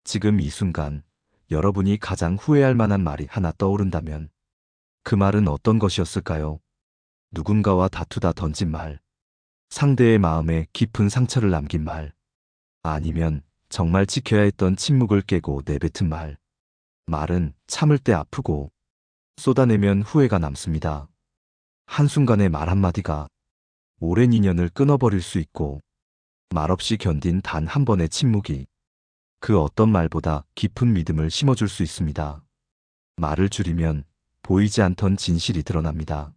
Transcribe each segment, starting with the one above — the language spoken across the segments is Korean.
지금 이 순간 여러분이 가장 후회할 만한 말이 하나 떠오른다면 그 말은 어떤 것이었을까요? 누군가와 다투다 던진 말, 상대의 마음에 깊은 상처를 남긴 말, 아니면 정말 지켜야 했던 침묵을 깨고 내뱉은 말. 말은 참을 때 아프고 쏟아내면 후회가 남습니다. 한순간의 말 한마디가 오랜 인연을 끊어버릴 수 있고 말없이 견딘 단 한 번의 침묵이 그 어떤 말보다 깊은 믿음을 심어줄 수 있습니다. 말을 줄이면 보이지 않던 진실이 드러납니다.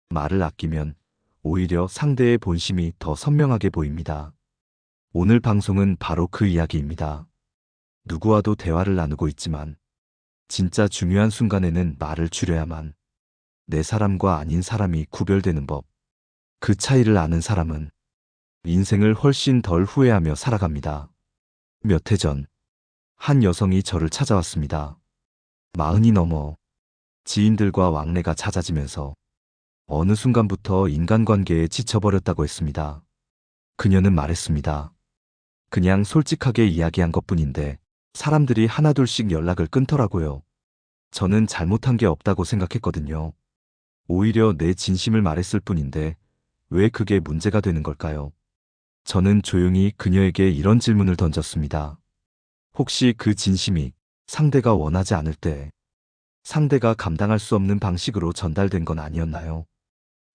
말을 아끼면 오히려 상대의 본심이 더 선명하게 보입니다. 오늘 방송은 바로 그 이야기입니다. 누구와도 대화를 나누고 있지만 진짜 중요한 순간에는 말을 줄여야만 내 사람과 아닌 사람이 구별되는 법. 그 차이를 아는 사람은 인생을 훨씬 덜 후회하며 살아갑니다. 몇 해 전, 한 여성이 저를 찾아왔습니다. 40이 넘어 지인들과 왕래가 잦아지면서 어느 순간부터 인간관계에 지쳐버렸다고 했습니다. 그녀는 말했습니다. 그냥 솔직하게 이야기한 것뿐인데 사람들이 하나둘씩 연락을 끊더라고요. 저는 잘못한 게 없다고 생각했거든요. 오히려 내 진심을 말했을 뿐인데 왜 그게 문제가 되는 걸까요? 저는 조용히 그녀에게 이런 질문을 던졌습니다. 혹시 그 진심이 상대가 원하지 않을 때 상대가 감당할 수 없는 방식으로 전달된 건 아니었나요?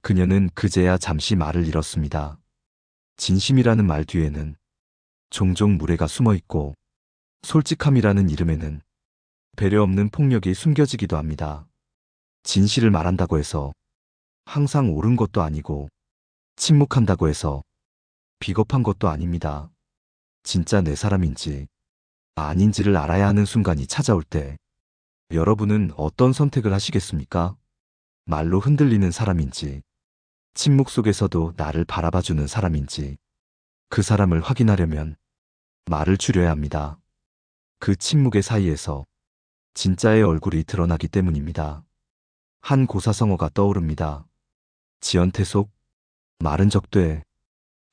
그녀는 그제야 잠시 말을 잃었습니다. 진심이라는 말 뒤에는 종종 무례가 숨어 있고 솔직함이라는 이름에는 배려 없는 폭력이 숨겨지기도 합니다. 진실을 말한다고 해서 항상 옳은 것도 아니고 침묵한다고 해서 비겁한 것도 아닙니다. 진짜 내 사람인지 아닌지를 알아야 하는 순간이 찾아올 때 여러분은 어떤 선택을 하시겠습니까? 말로 흔들리는 사람인지, 침묵 속에서도 나를 바라봐주는 사람인지, 그 사람을 확인하려면 말을 줄여야 합니다. 그 침묵의 사이에서 진짜의 얼굴이 드러나기 때문입니다. 한 고사성어가 떠오릅니다. 지연태속, 말은 적되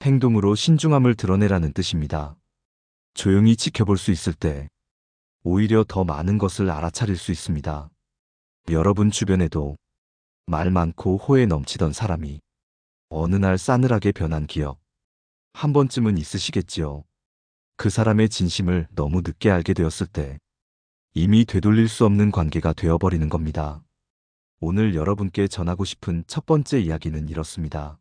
행동으로 신중함을 드러내라는 뜻입니다. 조용히 지켜볼 수 있을 때 오히려 더 많은 것을 알아차릴 수 있습니다. 여러분 주변에도 말 많고 호에 넘치던 사람이 어느 날 싸늘하게 변한 기억 한 번쯤은 있으시겠지요. 그 사람의 진심을 너무 늦게 알게 되었을 때 이미 되돌릴 수 없는 관계가 되어버리는 겁니다. 오늘 여러분께 전하고 싶은 첫 번째 이야기는 이렇습니다.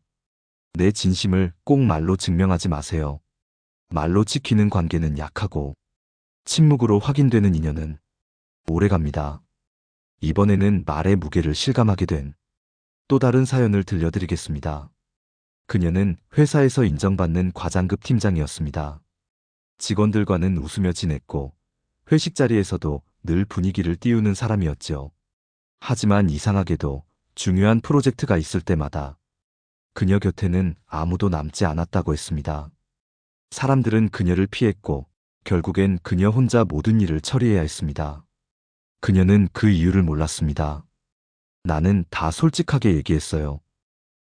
내 진심을 꼭 말로 증명하지 마세요. 말로 지키는 관계는 약하고 침묵으로 확인되는 인연은 오래갑니다. 이번에는 말의 무게를 실감하게 된 또 다른 사연을 들려드리겠습니다. 그녀는 회사에서 인정받는 과장급 팀장이었습니다. 직원들과는 웃으며 지냈고 회식 자리에서도 늘 분위기를 띄우는 사람이었죠. 하지만 이상하게도 중요한 프로젝트가 있을 때마다 그녀 곁에는 아무도 남지 않았다고 했습니다. 사람들은 그녀를 피했고 결국엔 그녀 혼자 모든 일을 처리해야 했습니다. 그녀는 그 이유를 몰랐습니다. 나는 다 솔직하게 얘기했어요.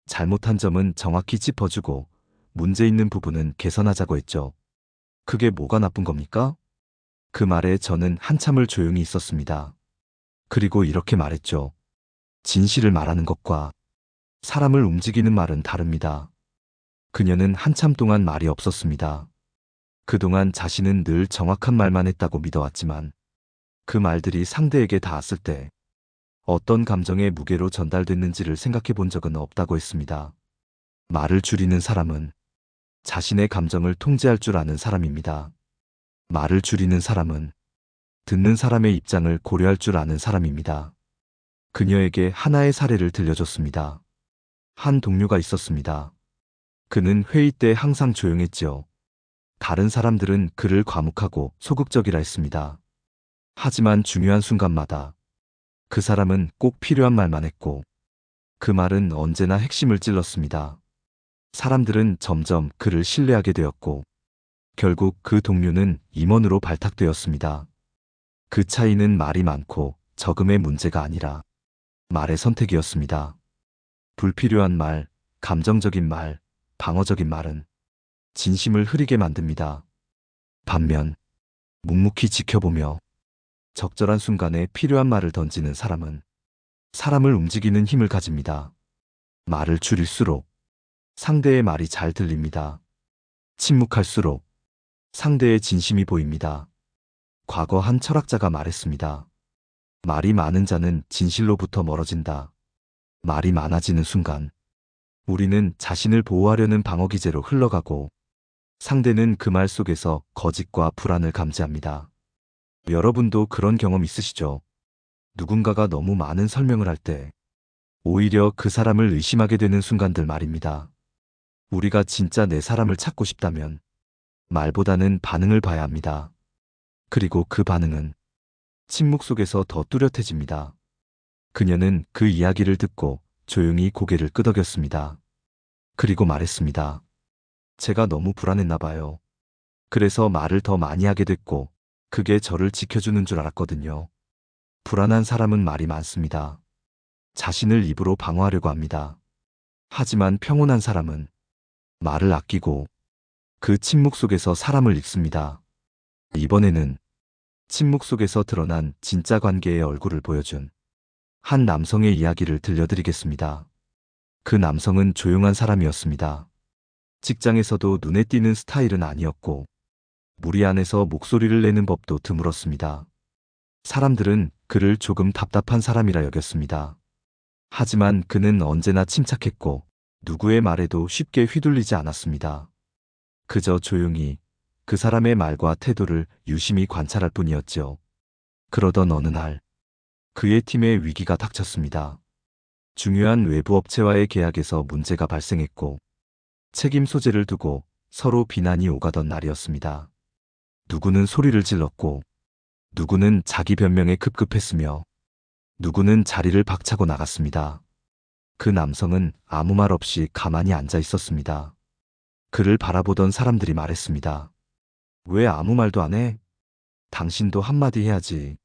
잘못한 점은 정확히 짚어주고 문제 있는 부분은 개선하자고 했죠. 그게 뭐가 나쁜 겁니까? 그 말에 저는 한참을 조용히 있었습니다. 그리고 이렇게 말했죠. 진실을 말하는 것과 사람을 움직이는 말은 다릅니다. 그녀는 한참 동안 말이 없었습니다. 그동안 자신은 늘 정확한 말만 했다고 믿어왔지만 그 말들이 상대에게 닿았을 때 어떤 감정의 무게로 전달됐는지를 생각해 본 적은 없다고 했습니다. 말을 줄이는 사람은 자신의 감정을 통제할 줄 아는 사람입니다. 말을 줄이는 사람은 듣는 사람의 입장을 고려할 줄 아는 사람입니다. 그녀에게 하나의 사례를 들려줬습니다. 한 동료가 있었습니다. 그는 회의 때 항상 조용했지요. 다른 사람들은 그를 과묵하고 소극적이라 했습니다. 하지만 중요한 순간마다 그 사람은 꼭 필요한 말만 했고 그 말은 언제나 핵심을 찔렀습니다. 사람들은 점점 그를 신뢰하게 되었고 결국 그 동료는 임원으로 발탁되었습니다. 그 차이는 말이 많고 적음의 문제가 아니라 말의 선택이었습니다. 불필요한 말, 감정적인 말, 방어적인 말은 진심을 흐리게 만듭니다. 반면 묵묵히 지켜보며 적절한 순간에 필요한 말을 던지는 사람은 사람을 움직이는 힘을 가집니다. 말을 줄일수록 상대의 말이 잘 들립니다. 침묵할수록 상대의 진심이 보입니다. 과거 한 철학자가 말했습니다. 말이 많은 자는 진실로부터 멀어진다. 말이 많아지는 순간 우리는 자신을 보호하려는 방어기제로 흘러가고 상대는 그 말 속에서 거짓과 불안을 감지합니다. 여러분도 그런 경험 있으시죠? 누군가가 너무 많은 설명을 할 때 오히려 그 사람을 의심하게 되는 순간들 말입니다. 우리가 진짜 내 사람을 찾고 싶다면 말보다는 반응을 봐야 합니다. 그리고 그 반응은 침묵 속에서 더 뚜렷해집니다. 그녀는 그 이야기를 듣고 조용히 고개를 끄덕였습니다. 그리고 말했습니다. 제가 너무 불안했나 봐요. 그래서 말을 더 많이 하게 됐고 그게 저를 지켜주는 줄 알았거든요. 불안한 사람은 말이 많습니다. 자신을 입으로 방어하려고 합니다. 하지만 평온한 사람은 말을 아끼고 그 침묵 속에서 사람을 읽습니다. 이번에는 침묵 속에서 드러난 진짜 관계의 얼굴을 보여준 한 남성의 이야기를 들려드리겠습니다. 그 남성은 조용한 사람이었습니다. 직장에서도 눈에 띄는 스타일은 아니었고 무리 안에서 목소리를 내는 법도 드물었습니다. 사람들은 그를 조금 답답한 사람이라 여겼습니다. 하지만 그는 언제나 침착했고 누구의 말에도 쉽게 휘둘리지 않았습니다. 그저 조용히 그 사람의 말과 태도를 유심히 관찰할 뿐이었죠. 그러던 어느 날 그의 팀에 위기가 닥쳤습니다. 중요한 외부 업체와의 계약에서 문제가 발생했고 책임 소재를 두고 서로 비난이 오가던 날이었습니다. 누구는 소리를 질렀고 누구는 자기 변명에 급급했으며 누구는 자리를 박차고 나갔습니다. 그 남성은 아무 말 없이 가만히 앉아 있었습니다. 그를 바라보던 사람들이 말했습니다. 왜 아무 말도 안 해? 당신도 한마디 해야지.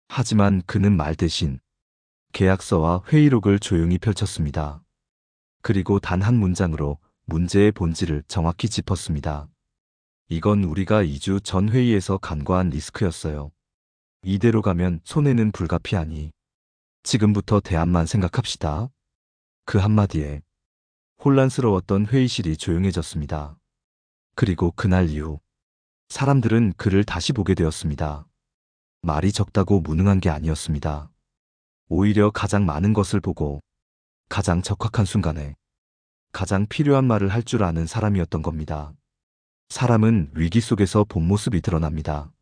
하지만 그는 말 대신 계약서와 회의록을 조용히 펼쳤습니다. 그리고 단 한 문장으로 문제의 본질을 정확히 짚었습니다. 이건 우리가 2주 전 회의에서 간과한 리스크였어요. 이대로 가면 손해는 불가피하니 지금부터 대안만 생각합시다. 그 한마디에 혼란스러웠던 회의실이 조용해졌습니다. 그리고 그날 이후 사람들은 그를 다시 보게 되었습니다. 말이 적다고 무능한 게 아니었습니다. 오히려 가장 많은 것을 보고 가장 적확한 순간에 가장 필요한 말을 할 줄 아는 사람이었던 겁니다. 사람은 위기 속에서 본 모습이 드러납니다.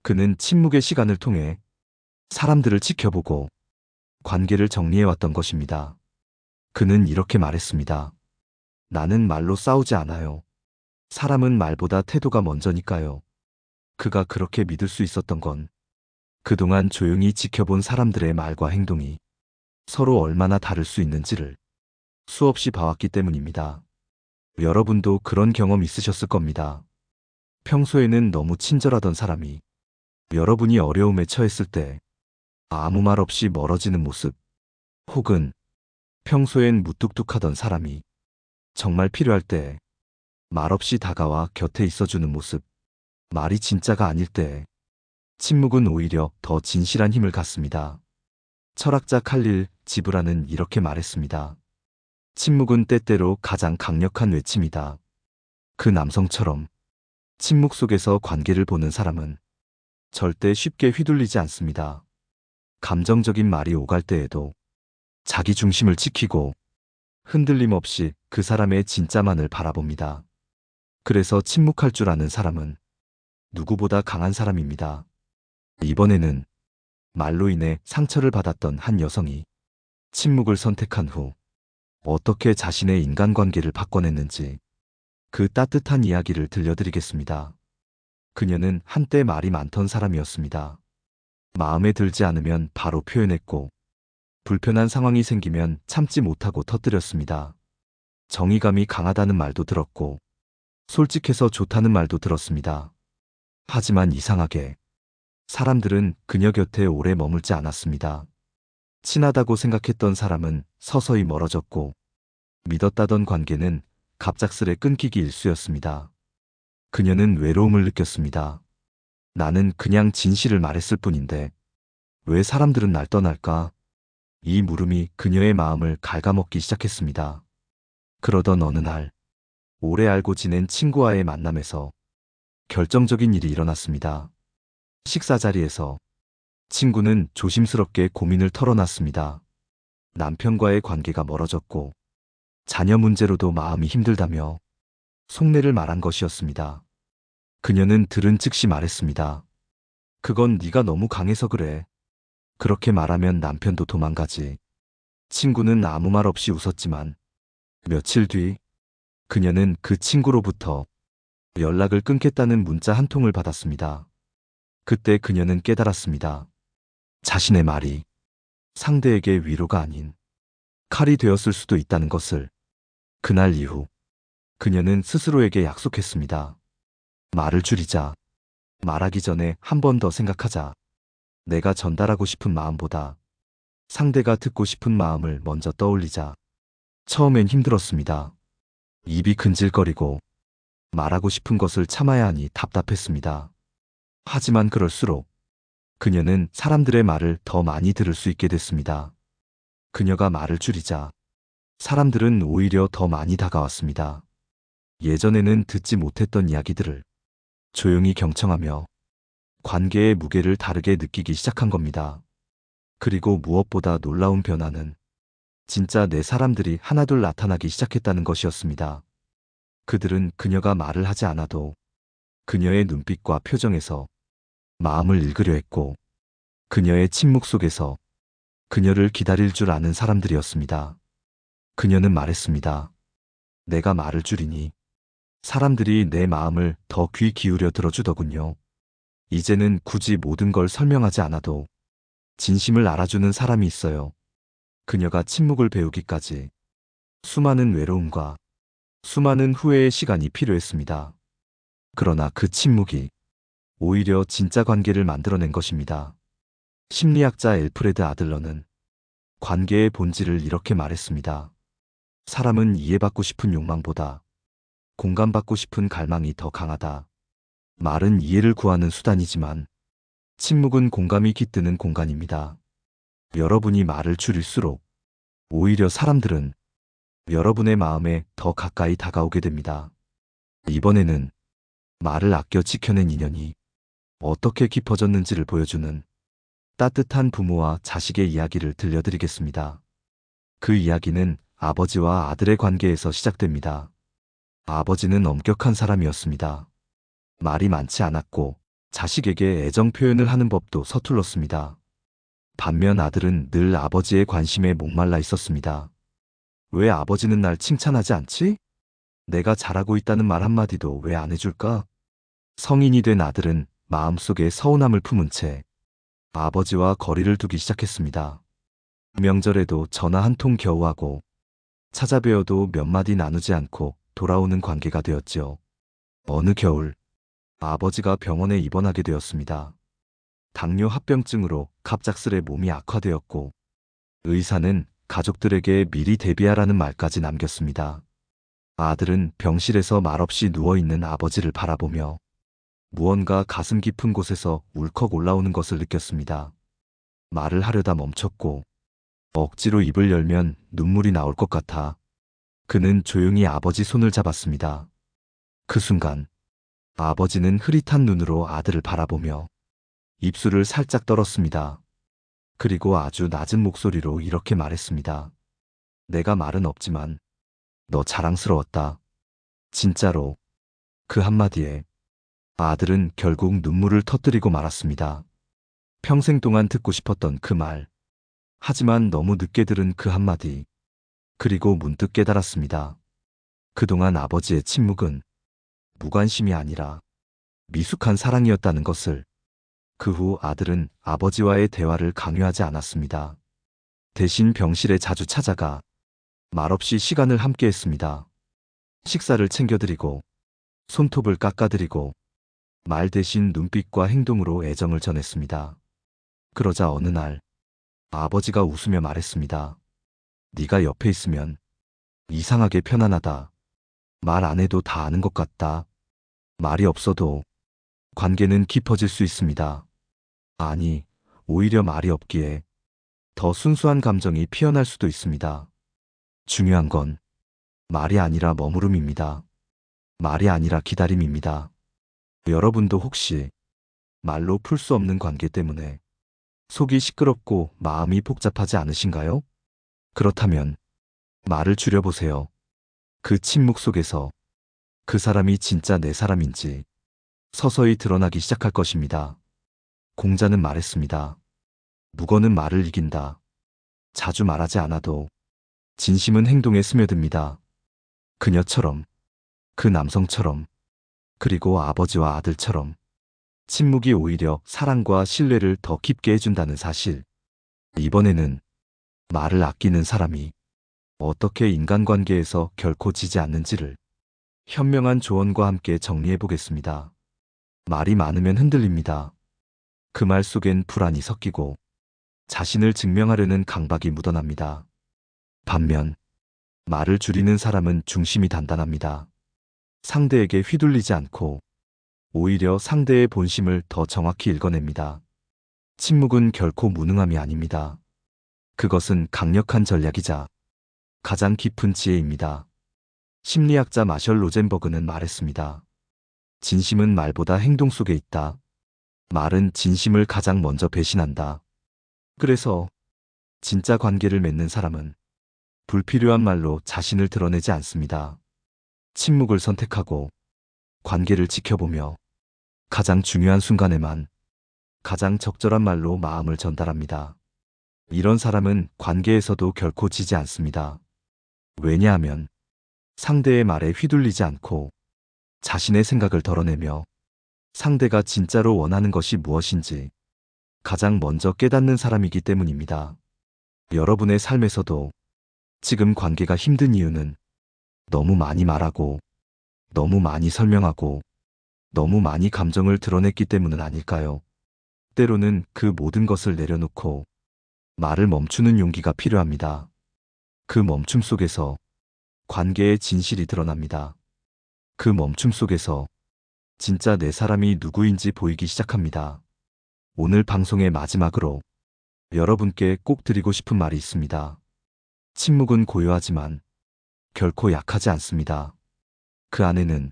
그는 침묵의 시간을 통해 사람들을 지켜보고 관계를 정리해왔던 것입니다. 그는 이렇게 말했습니다. 나는 말로 싸우지 않아요. 사람은 말보다 태도가 먼저니까요. 그가 그렇게 믿을 수 있었던 건 그동안 조용히 지켜본 사람들의 말과 행동이 서로 얼마나 다를 수 있는지를 수없이 봐왔기 때문입니다. 여러분도 그런 경험 있으셨을 겁니다. 평소에는 너무 친절하던 사람이 여러분이 어려움에 처했을 때 아무 말 없이 멀어지는 모습, 혹은 평소엔 무뚝뚝하던 사람이 정말 필요할 때 말없이 다가와 곁에 있어주는 모습, 말이 진짜가 아닐 때 침묵은 오히려 더 진실한 힘을 갖습니다. 철학자 칼릴 지브라는 이렇게 말했습니다. 침묵은 때때로 가장 강력한 외침이다. 그 남성처럼 침묵 속에서 관계를 보는 사람은 절대 쉽게 휘둘리지 않습니다. 감정적인 말이 오갈 때에도 자기 중심을 지키고 흔들림 없이 그 사람의 진짜만을 바라봅니다. 그래서 침묵할 줄 아는 사람은 누구보다 강한 사람입니다. 이번에는 말로 인해 상처를 받았던 한 여성이 침묵을 선택한 후 어떻게 자신의 인간관계를 바꿔냈는지 그 따뜻한 이야기를 들려드리겠습니다. 그녀는 한때 말이 많던 사람이었습니다. 마음에 들지 않으면 바로 표현했고 불편한 상황이 생기면 참지 못하고 터뜨렸습니다. 정의감이 강하다는 말도 들었고 솔직해서 좋다는 말도 들었습니다. 하지만 이상하게 사람들은 그녀 곁에 오래 머물지 않았습니다. 친하다고 생각했던 사람은 서서히 멀어졌고 믿었다던 관계는 갑작스레 끊기기 일쑤였습니다. 그녀는 외로움을 느꼈습니다. 나는 그냥 진실을 말했을 뿐인데 왜 사람들은 날 떠날까? 이 물음이 그녀의 마음을 갉아먹기 시작했습니다. 그러던 어느 날, 오래 알고 지낸 친구와의 만남에서 결정적인 일이 일어났습니다. 식사 자리에서 친구는 조심스럽게 고민을 털어놨습니다. 남편과의 관계가 멀어졌고 자녀 문제로도 마음이 힘들다며 속내를 말한 것이었습니다. 그녀는 들은 즉시 말했습니다. 그건 네가 너무 강해서 그래. 그렇게 말하면 남편도 도망가지. 친구는 아무 말 없이 웃었지만 며칠 뒤 그녀는 그 친구로부터 연락을 끊겠다는 문자 한 통을 받았습니다. 그때 그녀는 깨달았습니다. 자신의 말이 상대에게 위로가 아닌 칼이 되었을 수도 있다는 것을. 그날 이후 그녀는 스스로에게 약속했습니다. 말을 줄이자. 말하기 전에 한 번 더 생각하자. 내가 전달하고 싶은 마음보다 상대가 듣고 싶은 마음을 먼저 떠올리자. 처음엔 힘들었습니다. 입이 근질거리고 말하고 싶은 것을 참아야 하니 답답했습니다. 하지만 그럴수록 그녀는 사람들의 말을 더 많이 들을 수 있게 됐습니다. 그녀가 말을 줄이자 사람들은 오히려 더 많이 다가왔습니다. 예전에는 듣지 못했던 이야기들을 조용히 경청하며 관계의 무게를 다르게 느끼기 시작한 겁니다. 그리고 무엇보다 놀라운 변화는 진짜 내 사람들이 하나둘 나타나기 시작했다는 것이었습니다. 그들은 그녀가 말을 하지 않아도 그녀의 눈빛과 표정에서 마음을 읽으려 했고 그녀의 침묵 속에서 그녀를 기다릴 줄 아는 사람들이었습니다. 그녀는 말했습니다. 내가 말을 줄이니 사람들이 내 마음을 더 귀 기울여 들어주더군요. 이제는 굳이 모든 걸 설명하지 않아도 진심을 알아주는 사람이 있어요. 그녀가 침묵을 배우기까지 수많은 외로움과 수많은 후회의 시간이 필요했습니다. 그러나 그 침묵이 오히려 진짜 관계를 만들어낸 것입니다. 심리학자 엘프레드 아들러는 관계의 본질을 이렇게 말했습니다. 사람은 이해받고 싶은 욕망보다 공감받고 싶은 갈망이 더 강하다. 말은 이해를 구하는 수단이지만 침묵은 공감이 깃드는 공간입니다. 여러분이 말을 줄일수록 오히려 사람들은 여러분의 마음에 더 가까이 다가오게 됩니다. 이번에는 말을 아껴 지켜낸 인연이 어떻게 깊어졌는지를 보여주는 따뜻한 부모와 자식의 이야기를 들려드리겠습니다. 그 이야기는 아버지와 아들의 관계에서 시작됩니다. 아버지는 엄격한 사람이었습니다. 말이 많지 않았고 자식에게 애정 표현을 하는 법도 서툴렀습니다. 반면 아들은 늘 아버지의 관심에 목말라 있었습니다. 왜 아버지는 날 칭찬하지 않지? 내가 잘하고 있다는 말 한마디도 왜 안 해줄까? 성인이 된 아들은 마음속에 서운함을 품은 채 아버지와 거리를 두기 시작했습니다. 명절에도 전화 한 통 겨우 하고 찾아뵈어도 몇 마디 나누지 않고 돌아오는 관계가 되었지요. 어느 겨울 아버지가 병원에 입원하게 되었습니다. 당뇨 합병증으로 갑작스레 몸이 악화되었고 의사는 가족들에게 미리 대비하라는 말까지 남겼습니다. 아들은 병실에서 말없이 누워있는 아버지를 바라보며 무언가 가슴 깊은 곳에서 울컥 올라오는 것을 느꼈습니다. 말을 하려다 멈췄고 억지로 입을 열면 눈물이 나올 것 같아 그는 조용히 아버지 손을 잡았습니다. 그 순간 아버지는 흐릿한 눈으로 아들을 바라보며 입술을 살짝 떨었습니다. 그리고 아주 낮은 목소리로 이렇게 말했습니다. 내가 말은 없지만 너 자랑스러웠다. 진짜로. 그 한마디에 아들은 결국 눈물을 터뜨리고 말았습니다. 평생 동안 듣고 싶었던 그 말. 하지만 너무 늦게 들은 그 한마디. 그리고 문득 깨달았습니다. 그동안 아버지의 침묵은 무관심이 아니라 미숙한 사랑이었다는 것을. 그 후 아들은 아버지와의 대화를 강요하지 않았습니다. 대신 병실에 자주 찾아가 말없이 시간을 함께 했습니다. 식사를 챙겨드리고 손톱을 깎아드리고 말 대신 눈빛과 행동으로 애정을 전했습니다. 그러자 어느 날 아버지가 웃으며 말했습니다. 네가 옆에 있으면 이상하게 편안하다. 말 안 해도 다 아는 것 같다. 말이 없어도 관계는 깊어질 수 있습니다. 아니, 오히려 말이 없기에 더 순수한 감정이 피어날 수도 있습니다. 중요한 건 말이 아니라 머무름입니다. 말이 아니라 기다림입니다. 여러분도 혹시 말로 풀 수 없는 관계 때문에 속이 시끄럽고 마음이 복잡하지 않으신가요? 그렇다면 말을 줄여보세요. 그 침묵 속에서 그 사람이 진짜 내 사람인지 서서히 드러나기 시작할 것입니다. 공자는 말했습니다. 묵어는 말을 이긴다. 자주 말하지 않아도 진심은 행동에 스며듭니다. 그녀처럼, 그 남성처럼, 그리고 아버지와 아들처럼 침묵이 오히려 사랑과 신뢰를 더 깊게 해준다는 사실. 이번에는 말을 아끼는 사람이 어떻게 인간관계에서 결코 지지 않는지를 현명한 조언과 함께 정리해 보겠습니다. 말이 많으면 흔들립니다. 그 말 속엔 불안이 섞이고 자신을 증명하려는 강박이 묻어납니다. 반면 말을 줄이는 사람은 중심이 단단합니다. 상대에게 휘둘리지 않고 오히려 상대의 본심을 더 정확히 읽어냅니다. 침묵은 결코 무능함이 아닙니다. 그것은 강력한 전략이자 가장 깊은 지혜입니다. 심리학자 마셜 로젠버그는 말했습니다. 진심은 말보다 행동 속에 있다. 말은 진심을 가장 먼저 배신한다. 그래서 진짜 관계를 맺는 사람은 불필요한 말로 자신을 드러내지 않습니다. 침묵을 선택하고 관계를 지켜보며 가장 중요한 순간에만 가장 적절한 말로 마음을 전달합니다. 이런 사람은 관계에서도 결코 지지 않습니다. 왜냐하면 상대의 말에 휘둘리지 않고 자신의 생각을 덜어내며 상대가 진짜로 원하는 것이 무엇인지 가장 먼저 깨닫는 사람이기 때문입니다. 여러분의 삶에서도 지금 관계가 힘든 이유는 너무 많이 말하고 너무 많이 설명하고 너무 많이 감정을 드러냈기 때문은 아닐까요? 때로는 그 모든 것을 내려놓고 말을 멈추는 용기가 필요합니다. 그 멈춤 속에서 관계의 진실이 드러납니다. 그 멈춤 속에서 진짜 내 사람이 누구인지 보이기 시작합니다. 오늘 방송의 마지막으로 여러분께 꼭 드리고 싶은 말이 있습니다. 침묵은 고요하지만 결코 약하지 않습니다. 그 안에는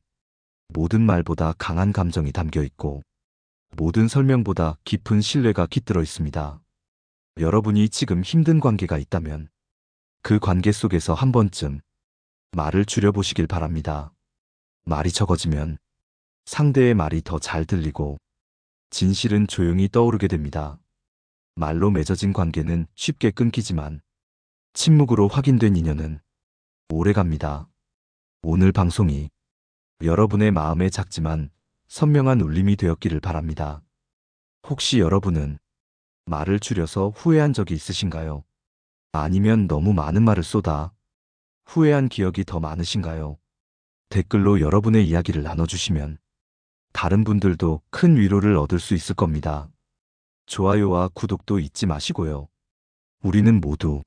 모든 말보다 강한 감정이 담겨 있고 모든 설명보다 깊은 신뢰가 깃들어 있습니다. 여러분이 지금 힘든 관계가 있다면 그 관계 속에서 한 번쯤 말을 줄여보시길 바랍니다. 말이 적어지면 상대의 말이 더 잘 들리고 진실은 조용히 떠오르게 됩니다. 말로 맺어진 관계는 쉽게 끊기지만 침묵으로 확인된 인연은 오래갑니다. 오늘 방송이 여러분의 마음에 작지만 선명한 울림이 되었기를 바랍니다. 혹시 여러분은 말을 줄여서 후회한 적이 있으신가요? 아니면 너무 많은 말을 쏟아 후회한 기억이 더 많으신가요? 댓글로 여러분의 이야기를 나눠주시면 다른 분들도 큰 위로를 얻을 수 있을 겁니다. 좋아요와 구독도 잊지 마시고요. 우리는 모두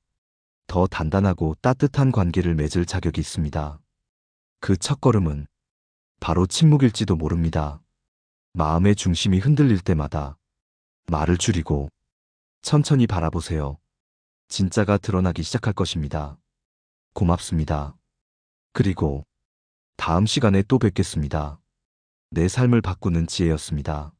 더 단단하고 따뜻한 관계를 맺을 자격이 있습니다. 그 첫걸음은 바로 침묵일지도 모릅니다. 마음의 중심이 흔들릴 때마다 말을 줄이고 천천히 바라보세요. 진짜가 드러나기 시작할 것입니다. 고맙습니다. 그리고 다음 시간에 또 뵙겠습니다. 내 삶을 바꾸는 지혜였습니다.